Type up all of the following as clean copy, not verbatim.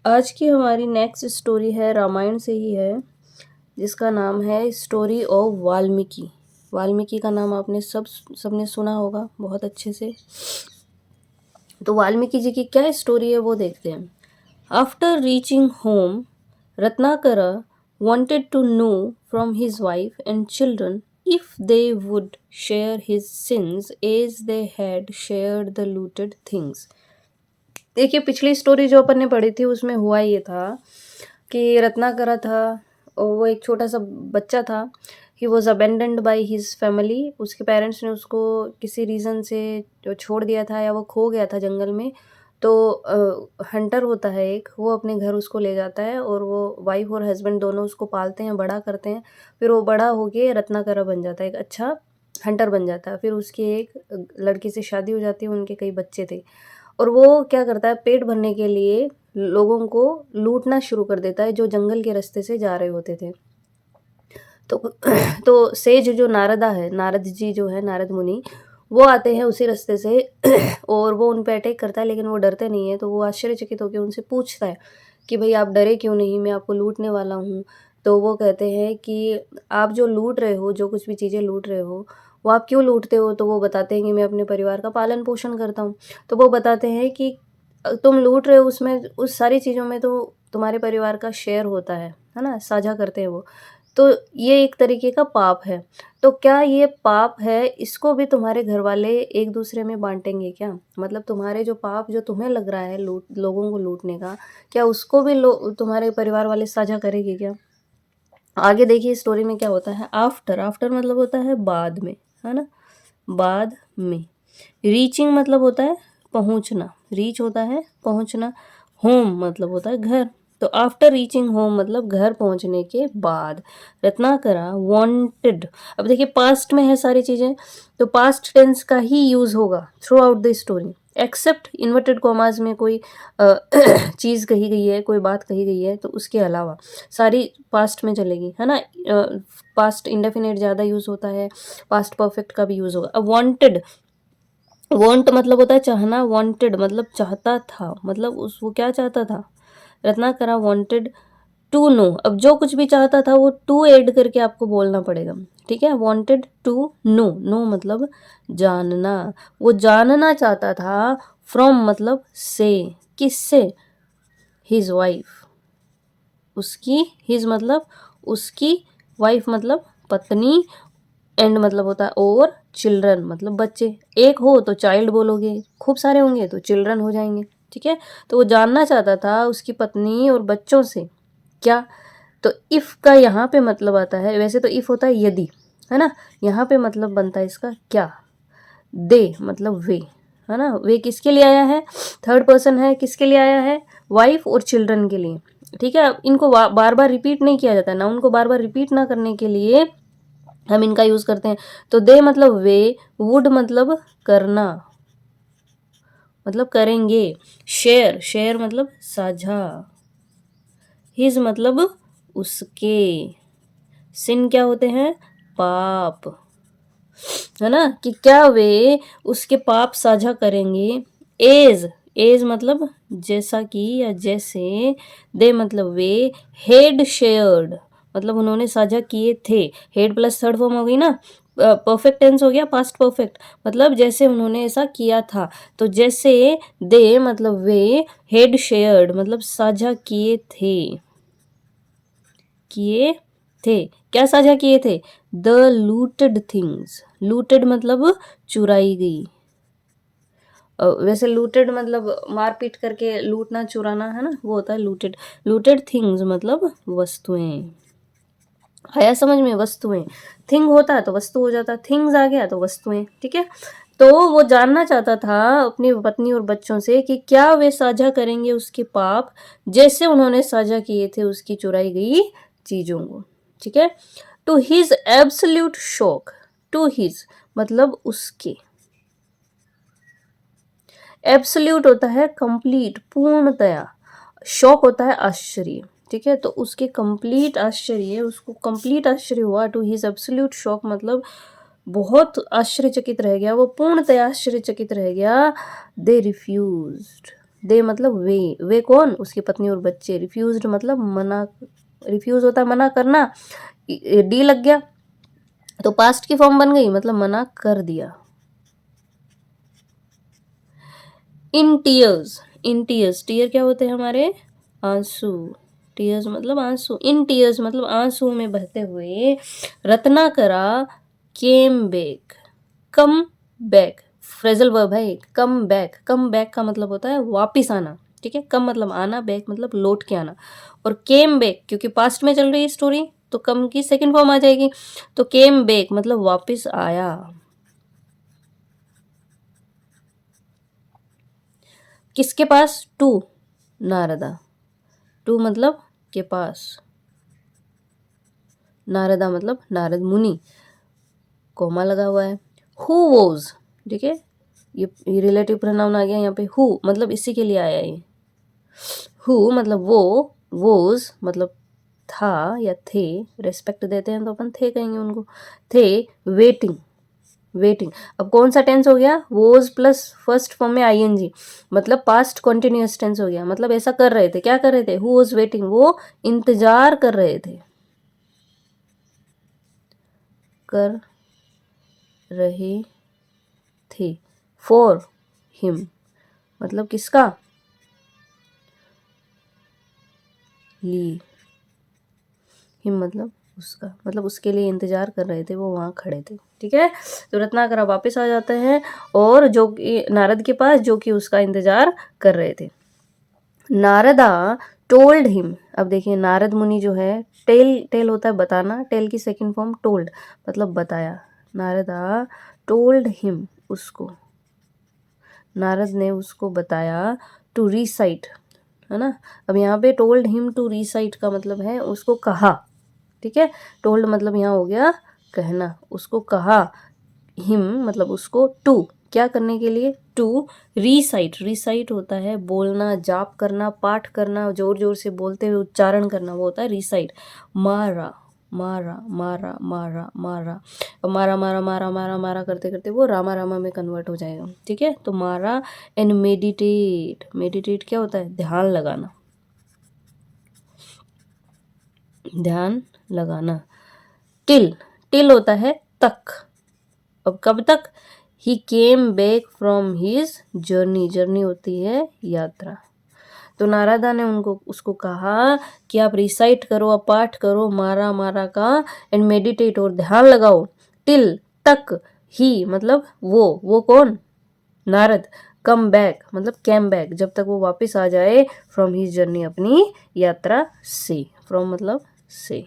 आज की हमारी नेक्स्ट स्टोरी है, रामायण से ही है, जिसका नाम है स्टोरी ऑफ वाल्मीकि। वाल्मीकि का नाम आपने सबने सुना होगा बहुत अच्छे से। तो वाल्मीकि जी की क्या स्टोरी है वो देखते हैं। After reaching home, Ratnakara wanted to know from his wife and children if they would share his sins as they had shared the looted things। देखिए, पिछली स्टोरी जो अपन ने पढ़ी थी उसमें हुआ ये था कि रत्नाकरा था और वो एक छोटा सा बच्चा था। He was abandoned by his family. उसके पेरेंट्स ने उसको किसी रीज़न से जो छोड़ दिया था या वो खो गया था जंगल में। तो हंटर होता है एक, वो अपने घर उसको ले जाता है और वो वाइफ और हस्बैंड दोनों उसको पालते हैं, बड़ा करते हैं। फिर वो बड़ा होके रत्नाकरा बन जाता है, एक अच्छा हंटर बन जाता है। फिर उसकी एक लड़की से शादी हो जाती है, उनके कई बच्चे थे। और वो क्या करता है, पेट भरने के लिए लोगों को लूटना शुरू कर देता है जो जंगल के रास्ते से जा रहे होते थे। तो तो सेज जो नारदा है, नारद जी जो है, नारद मुनि, वो आते हैं उसी रास्ते से और वो उन पे अटैक करता है, लेकिन वो डरते नहीं है। तो वो आश्चर्यचकित होकर उनसे पूछता है कि भाई आप डरे क्यों नहीं, मैं आपको लूटने वाला हूँ। तो वो कहते हैं कि आप जो लूट रहे हो, जो कुछ भी चीज़ें लूट रहे हो, वो आप क्यों लूटते हो। तो वो बताते हैं कि मैं अपने परिवार का पालन पोषण करता हूँ। तो वो बताते हैं कि तुम लूट रहे हो, उसमें उस सारी चीज़ों में तो तुम्हारे परिवार का शेयर होता है ना, साझा करते हैं वो। तो ये एक तरीके का पाप है। तो क्या ये पाप है, इसको भी तुम्हारे घर वाले एक दूसरे में बांटेंगे क्या? मतलब तुम्हारे जो पाप जो तुम्हें लग रहा है लोगों को लूटने का, क्या उसको भी तुम्हारे परिवार वाले साझा करेंगे क्या? आगे देखिए स्टोरी में क्या होता है। आफ्टर, आफ्टर मतलब होता है बाद में, है ना, बाद में। रीचिंग मतलब होता है पहुंचना, रीच होता है पहुंचना। होम मतलब होता है घर। तो आफ्टर रीचिंग होम मतलब घर पहुंचने के बाद रत्नाकरा वांटेड। अब देखिए पास्ट में है सारी चीजें, तो पास्ट टेंस का ही यूज होगा throughout the story, except inverted commas में कोई चीज़ कही गई है, कोई बात कही गई है, तो उसके अलावा सारी पास्ट में चलेगी, है ना। पास्ट इंडेफिनिट ज़्यादा यूज़ होता है, पास्ट परफेक्ट का भी यूज़ होगा। अब वांटेड, वांट मतलब होता है चाहना, वांटेड मतलब चाहता था, मतलब वो क्या चाहता था, रत्नाकरा वांटेड टू नो। अब जो कुछ भी चाहता था वो टू ऐड करके आपको बोलना पड़ेगा, ठीक है। वांटेड टू नो, नो मतलब जानना, वो जानना चाहता था। फ्रॉम मतलब से, किससे, हिज वाइफ, उसकी, हिज मतलब उसकी, वाइफ मतलब पत्नी, एंड मतलब होता है और, चिल्ड्रन मतलब बच्चे। एक हो तो चाइल्ड बोलोगे, खूब सारे होंगे तो चिल्ड्रन हो जाएंगे, ठीक है। तो वो जानना चाहता था उसकी पत्नी और बच्चों से क्या। तो इफ़ का यहाँ पे मतलब आता है, वैसे तो इफ़ होता है यदि, है ना, यहाँ पे मतलब बनता है इसका क्या। दे मतलब वे, है ना, वे किसके लिए आया है, थर्ड पर्सन है, किसके लिए आया है, वाइफ और चिल्ड्रन के लिए, ठीक है। अब इनको बार बार रिपीट नहीं किया जाता, ना उनको बार बार रिपीट ना करने के लिए हम इनका यूज करते हैं। तो दे मतलब वे, वुड मतलब करना, मतलब करेंगे, शेयर, शेयर मतलब साझा, हिज मतलब उसके, सिन क्या होते हैं, पाप, है ना, कि क्या वे उसके पाप साझा करेंगे। एज, एज मतलब जैसा कि या जैसे। दे मतलब वे, हेड शेयर्ड मतलब उन्होंने साझा किए थे। हेड प्लस थर्ड फॉर्म हो गई ना, परफेक्ट टेंस हो गया, पास्ट परफेक्ट, मतलब जैसे उन्होंने ऐसा किया था। तो जैसे दे मतलब वे, हेड शेयर्ड मतलब साझा किए थे, किए थे, क्या साझा किए थे, द लूटेड थिंग्स। लूटेड मतलब चुराई गई। वैसे लूटेड मतलब मारपीट करके लूटना चुराना, है ना, वो होता है लूटेड। लूटेड थिंग्स मतलब वस्तुएं, आया समझ में, वस्तुएं। थिंग होता है तो वस्तु हो जाता, थिंग्स आ गया तो वस्तुएं, ठीक है। तो वो जानना चाहता था अपनी पत्नी और बच्चों से कि क्या वे साझा करेंगे उसके पाप, जैसे उन्होंने साझा किए थे उसकी चुराई गई चीजों को, ठीक है। To his absolute shock, to his मतलब उसके, एब्सोल्यूट होता है कंप्लीट, पूर्णतया, शॉक होता है आश्चर्य, ठीक है। तो उसके कंप्लीट आश्चर्य, उसको कंप्लीट आश्चर्य हुआ, टू हिज एब्सोल्यूट शॉक मतलब बहुत आश्चर्यचकित रह गया, वो पूर्णतया आश्चर्यचकित रह गया। दे रिफ्यूज्ड, दे मतलब वे कौन, उसकी पत्नी और बच्चे। रिफ्यूज्ड मतलब मना, रिफ्यूज होता है मना करना, डी लग गया तो पास्ट की फॉर्म बन गई, मतलब मना कर दिया। In tears, in tears, tear क्या होते हैं हमारे, आंसू, टीयर्स मतलब आंसू, इन टीयर्स मतलब आंसू में बहते हुए Ratnakara came back, come back, phrasal verb है, कम बैक, कम बैक का मतलब होता है वापिस आना, ठीक है, कम मतलब आना, बैक मतलब लौट के आना, और केम बैक क्योंकि पास्ट में चल रही है स्टोरी तो कम की सेकंड फॉर्म आ जाएगी, तो केम बैक मतलब वापिस आया। किसके पास, टू नारदा, टू मतलब के पास, नारदा मतलब नारद मुनि, कोमा लगा हुआ है। हु वोज, ठीक है, ये रिलेटिव प्रोनाउन आ गया यहाँ पे, हु मतलब इसी के लिए आया ये, हु मतलब वो, वोज मतलब था या थे, रेस्पेक्ट देते हैं तो अपन थे कहेंगे उनको, थे वेटिंग, वेटिंग। अब कौन सा टेंस हो गया, वोज प्लस फर्स्ट फॉर्म में आईएनजी, मतलब पास्ट कॉन्टिन्यूअस टेंस हो गया, मतलब ऐसा कर रहे थे, क्या कर रहे थे, हु वोज वेटिंग, वो इंतजार कर रहे थे, कर रहे थे, फॉर हिम मतलब किसका, ली, हिम मतलब उसका, मतलब उसके लिए इंतजार कर रहे थे, वो वहाँ खड़े थे, ठीक है। तो रत्नाकरा वापस आ जाते हैं और जो कि नारद के पास, जो कि उसका इंतजार कर रहे थे। नारदा टोल्ड हिम, अब देखिए नारद मुनि जो है, टेल, टेल होता है बताना, टेल की सेकंड फॉर्म टोल्ड मतलब बताया, नारदा टोल्ड हिम उसको, नारद ने उसको बताया, टू रिसाइट, है ना। अब यहाँ पे टोल्ड हिम टू रिसाइट का मतलब है उसको कहा, ठीक है, टोल्ड मतलब यहाँ हो गया कहना, उसको कहा, हिम मतलब उसको, टू क्या करने के लिए, टू रीसाइट, रीसाइट होता है बोलना, जाप करना, पाठ करना, जोर जोर से बोलते हुए उच्चारण करना, वो होता है रीसाइट। मारा, मारा मारा मारा मारा, मारा मारा मारा मारा मारा करते करते वो रामा रामा में कन्वर्ट हो जाएगा, ठीक है। तो मारा एंड मेडिटेट, मेडिटेट क्या होता है, ध्यान लगाना, ध्यान लगाना। टिल, टिल होता है तक, अब कब तक, he came back from his journey, journey होती है यात्रा। तो नारदा ने उनको उसको कहा कि आप रिसाइट करो, आप पाठ करो मारा मारा का, एंड मेडिटेट और ध्यान लगाओ, टिल तक, ही मतलब वो कौन, नारद, कम बैक मतलब कैम बैक जब तक वो वापस आ जाए, फ्रॉम हिज जर्नी अपनी यात्रा से, फ्रॉम मतलब से,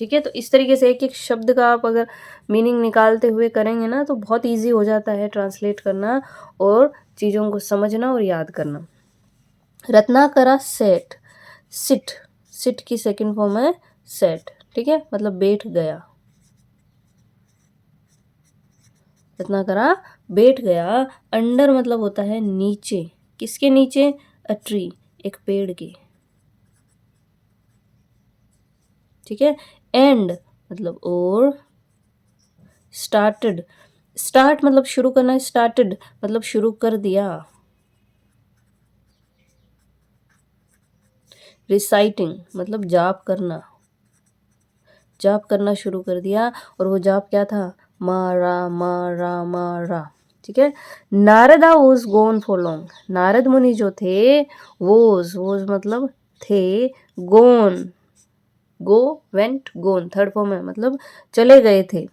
ठीक है। तो इस तरीके से एक एक शब्द का आप अगर मीनिंग निकालते हुए करेंगे ना तो बहुत इजी हो जाता है ट्रांसलेट करना और चीज़ों को समझना और याद करना। रत्नाकरा सेट, सिट, सिट की सेकंड फॉर्म है सेट, ठीक है, मतलब बैठ गया, रत्नाकरा बैठ गया। अंडर मतलब होता है नीचे, किसके नीचे, अ ट्री, एक पेड़ के, ठीक है। एंड मतलब और, स्टार्टेड, स्टार्ट मतलब शुरू करना है, स्टार्टेड मतलब शुरू कर दिया, रिसाइटिंग मतलब जाप करना, जाप करना शुरू कर दिया, और वो जाप क्या था, मारा मारा मारा, ठीक है। Narada was gone for long, Narad Muni जो थे, वोज मतलब थे, gone, go went gone third form है, मतलब चले गए थे,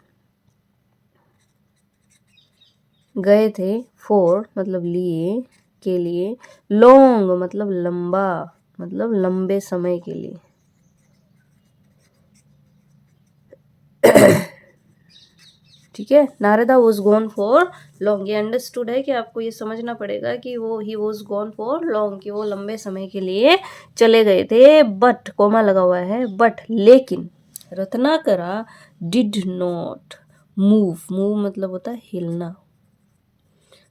गए थे, फॉर मतलब लिए, के लिए, लॉन्ग मतलब लंबा, मतलब लंबे समय के लिए, ठीक है। Narada was gone for long, ये अंडरस्टूड है कि आपको ये समझना पड़ेगा कि वो he was gone for long, कि वो लंबे समय के लिए चले गए थे, बट कोमा लगा हुआ है, बट लेकिन, रत्नाकरा डिड नॉट मूव, मूव मतलब होता है हिलना,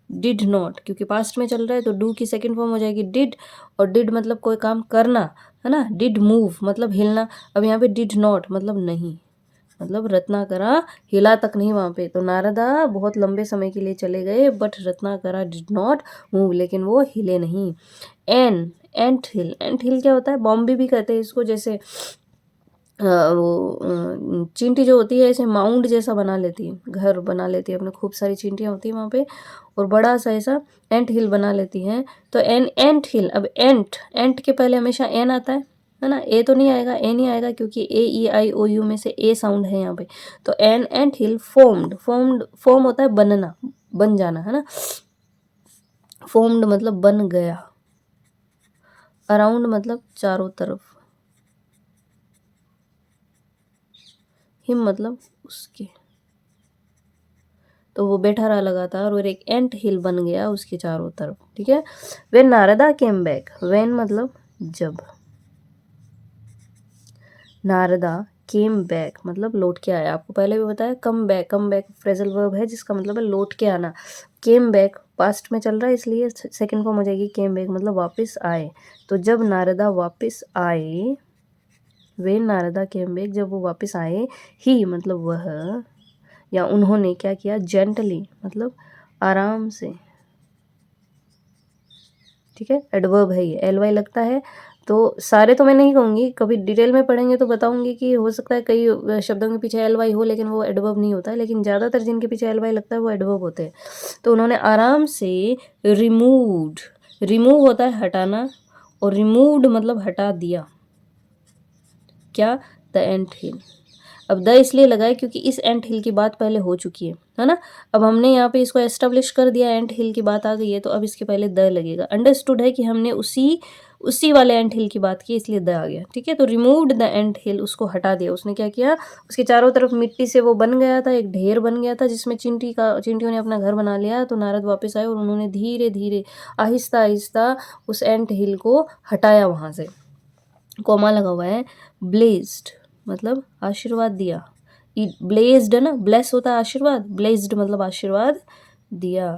डिड नॉट क्योंकि पास्ट में चल रहा है तो डू की सेकंड फॉर्म हो जाएगी डिड, और डिड मतलब कोई काम करना, है ना, डिड मूव मतलब हिलना। अब यहाँ पे डिड नॉट मतलब नहीं, मतलब रत्नाकरा हिला तक नहीं वहाँ पे। तो नारदा बहुत लंबे समय के लिए चले गए बट रत्नाकरा डिड नॉट मूव, लेकिन वो हिले नहीं। एंट हिल, एंट हिल क्या होता है? बॉम्बे भी कहते हैं इसको। जैसे वो चींटी जो होती है ऐसे माउंट जैसा बना लेती है, घर बना लेती है अपने, खूब सारी चींटियाँ होती है वहाँ पे और बड़ा सा ऐसा एंट हिल बना लेती हैं। तो एंट हिल, अब एंट के पहले हमेशा एन आता है ना? ए तो नहीं आएगा, ए नहीं आएगा क्योंकि ए ई आई ओ यू में से ए साउंड है यहाँ पे। तो एंट हिल फॉर्म होता है बनना, बन जाना, है ना? फॉर्म्ड मतलब बन गया। अराउंड मतलब चारों तरफ। हिम मतलब उसके। तो वो बैठा रहा लगातार और एक एंट हिल बन गया उसके चारों तरफ। ठीक है। When Narada came back, when मतलब जब, नारदा केम बैक मतलब लौट के आया। आपको पहले भी बताया कम बैक फ्रेजल वर्ब है जिसका मतलब है लौट के आना। केम बैक पास्ट में चल रहा है इसलिए सेकंड फॉर्म हो जाएगी केम बैक, मतलब वापस आए। तो जब नारदा वापस आए, वेन नारदा केम बैक जब वो वापस आए, ही मतलब वह या उन्होंने क्या किया? जेंटली मतलब आराम से। ठीक है, एडवर्ब है ये, एल वाई लगता है। तो सारे तो मैं नहीं कहूँगी, कभी डिटेल में पढ़ेंगे तो बताऊंगी कि हो सकता है कई शब्दों के पीछे एल वाई हो लेकिन वो एडवर्ब नहीं होता है, लेकिन ज़्यादातर जिनके पीछे एल वाई लगता है वो एडवर्ब होते हैं। तो उन्होंने आराम से रिमूव्ड, रिमूव होता है हटाना और रिमूव्ड मतलब हटा दिया। क्या? द एंट हिल। अब द इसलिए लगाए क्योंकि इस एंट हिल की बात पहले हो चुकी है ना? अब हमने यहाँ पे इसको एस्टेब्लिश कर दिया, एंट हिल की बात आ गई है तो अब इसके पहले द लगेगा। अंडरस्टूड है कि हमने उसी वाले एंट हिल की बात की इसलिए द आ गया। ठीक है। तो रिमूव्ड द एंट हिल, उसको हटा दिया। उसने क्या किया? उसके चारों तरफ मिट्टी से वो बन गया था, एक ढेर बन गया था जिसमें चींटियों ने अपना घर बना लिया। तो नारद वापस आए और उन्होंने धीरे धीरे आहिस्ता आहिस्ता उस एंट हिल को हटाया वहां से। कोमा लगा हुआ है। ब्लेस्ड मतलब आशीर्वाद दिया। ब्लेस्ड है ना, ब्लेस होता है आशीर्वाद, ब्लेस्ड मतलब आशीर्वाद दिया।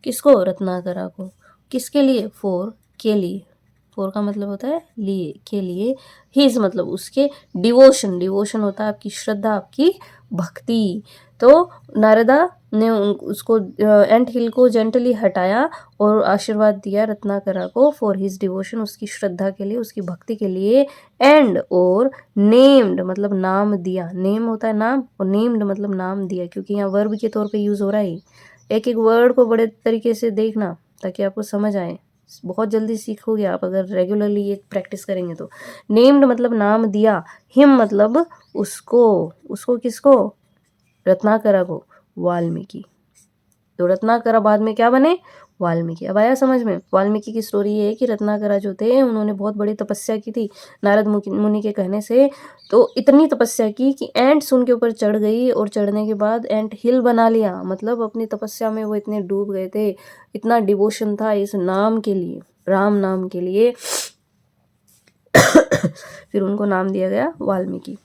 किसको? रत्नाकरा को। किसके लिए? फॉर, के लिए। फॉर का मतलब होता है लिए, के लिए। हिज मतलब उसके। डिवोशन, डिवोशन होता है आपकी श्रद्धा, आपकी भक्ति। तो नारदा ने उसको एंट हिल को जेंटली हटाया और आशीर्वाद दिया रत्नाकरा को फॉर हिज डिवोशन, उसकी श्रद्धा के लिए, उसकी भक्ति के लिए। एंड और नेम्ड मतलब नाम दिया, नेम होता है नाम और नेम्ड मतलब नाम दिया, क्योंकि यहाँ वर्ब के तौर पे यूज हो रहा है। एक एक वर्ड को बड़े तरीके से देखना ताकि आपको समझ आए, बहुत जल्दी सीखोगे आप अगर रेगुलरली ये प्रैक्टिस करेंगे तो। नेम्ड मतलब नाम दिया, हिम मतलब उसको, उसको किसको? रत्नाकरा को, वाल्मीकि। तो रत्नाकरा बाद में क्या बने? वाल्मीकि। अब आया समझ में? वाल्मीकि की स्टोरी ये है कि रत्नाकरा जो थे उन्होंने बहुत बड़ी तपस्या की थी नारद मुनि के कहने से। तो इतनी तपस्या की कि एंट्स उनके ऊपर चढ़ गई और चढ़ने के बाद एंट हिल बना लिया। मतलब अपनी तपस्या में वो इतने डूब गए थे, इतना डिवोशन था इस नाम के लिए, राम नाम के लिए। फिर उनको नाम दिया गया वाल्मीकि।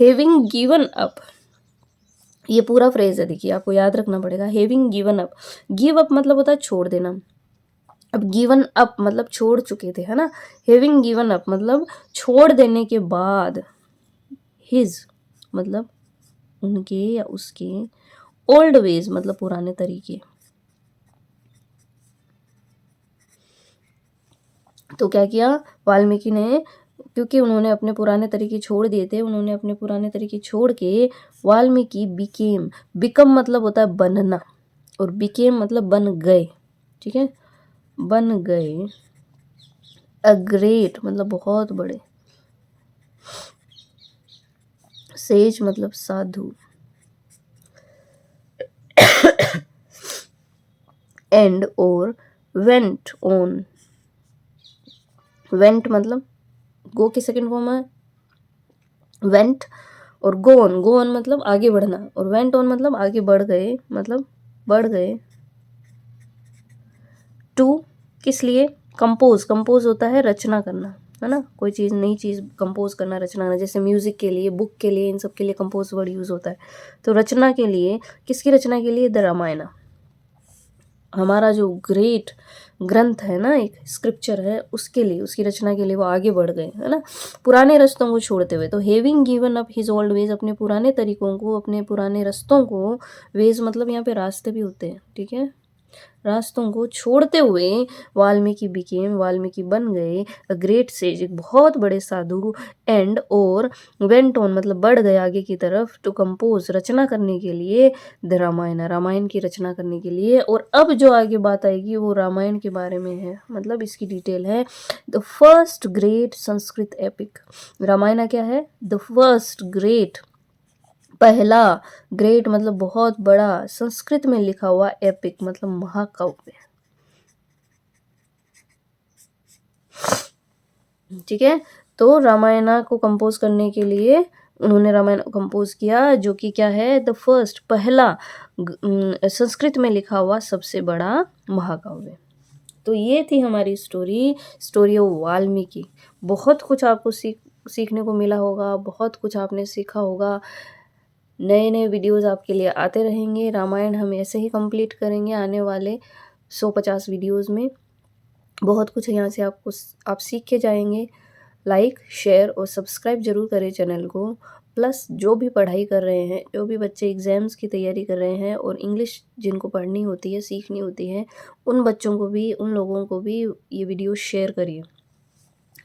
हैविंग गिवन अप, ये पूरा फ्रेज है, देखिए आपको याद रखना पड़ेगा। Having given up, give up मतलब होता है छोड़ देना। अब गिवन अप मतलब छोड़ चुके थे, है ना? हैविंग गिवन अप मतलब छोड़ देने के बाद। हिज मतलब उनके या उसके। ओल्ड वेज मतलब पुराने तरीके। तो क्या किया वाल्मीकि ने? क्योंकि उन्होंने अपने पुराने तरीके छोड़ दिए थे, उन्होंने अपने पुराने तरीके छोड़ के वाल्मीकि बिकेम, बिकम मतलब होता है बनना और बिकेम मतलब बन गए। ठीक है, बन गए। अ ग्रेट मतलब बहुत बड़े। सेज मतलब साधु। एंड और वेंट ऑन, वेंट मतलब गो की सेकंड फॉर्म है वेंट, और गो ऑन मतलब आगे बढ़ना, और वेंट ऑन मतलब आगे बढ़ गए, मतलब बढ़ गए। टू किस लिए? कंपोज, कंपोज होता है रचना करना, है ना? कोई चीज़, नई चीज़ कंपोज करना, रचना करना। जैसे म्यूजिक के लिए, बुक के लिए, इन सब के लिए कंपोज वर्ड यूज होता है। तो रचना के लिए, किसकी रचना के लिए? द रामायण। हमारा जो ग्रेट ग्रंथ है ना, एक स्क्रिप्चर है, उसके लिए, उसकी रचना के लिए वो आगे बढ़ गए, है ना, पुराने रास्तों को छोड़ते हुए। तो having given up his old veg, अपने पुराने तरीकों को, अपने पुराने रास्तों को, वेज मतलब यहाँ पे रास्ते भी होते हैं, ठीक है, रास्तों को छोड़ते हुए वाल्मीकि बन गए अ ग्रेट सेज, एक बहुत बड़े साधु, एंड और वेंट ऑन मतलब बढ़ गए आगे की तरफ, टू कंपोज रचना करने के लिए, द रामायण, रामायण की रचना करने के लिए। और अब जो आगे बात आएगी वो रामायण के बारे में है, मतलब इसकी डिटेल है, the first great Sanskrit epic. Ramayana क्या है? द फर्स्ट ग्रेट, पहला, ग्रेट मतलब बहुत बड़ा, संस्कृत में लिखा हुआ, एपिक मतलब महाकाव्य, ठीक है। तो रामायण को कंपोज करने के लिए उन्होंने रामायण को कंपोज किया, जो कि क्या है? द फर्स्ट, पहला, संस्कृत में लिखा हुआ सबसे बड़ा महाकाव्य। तो ये थी हमारी स्टोरी ऑफ वाल्मीकि। बहुत कुछ आपको सीखने को मिला होगा, बहुत कुछ आपने सीखा होगा। नए नए वीडियोज़ आपके लिए आते रहेंगे। रामायण हम ऐसे ही कंप्लीट करेंगे आने वाले 150 वीडियोज़ में। बहुत कुछ यहाँ से आप सीख के जाएंगे। लाइक, शेयर और सब्सक्राइब जरूर करें चैनल को। प्लस जो भी पढ़ाई कर रहे हैं, जो भी बच्चे एग्ज़ाम्स की तैयारी कर रहे हैं और इंग्लिश जिनको पढ़नी होती है, सीखनी होती है, उन बच्चों को भी, उन लोगों को भी ये वीडियो शेयर करिए।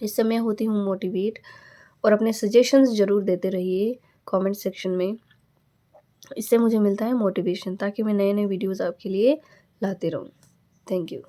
इससे मैं होती हूँ मोटिवेट। और अपने सजेशंस ज़रूर देते रहिए कमेंट सेक्शन में। इससे मुझे मिलता है मोटिवेशन, ताकि मैं नए नए वीडियोज़ आपके लिए लाते रहूँ। Thank you.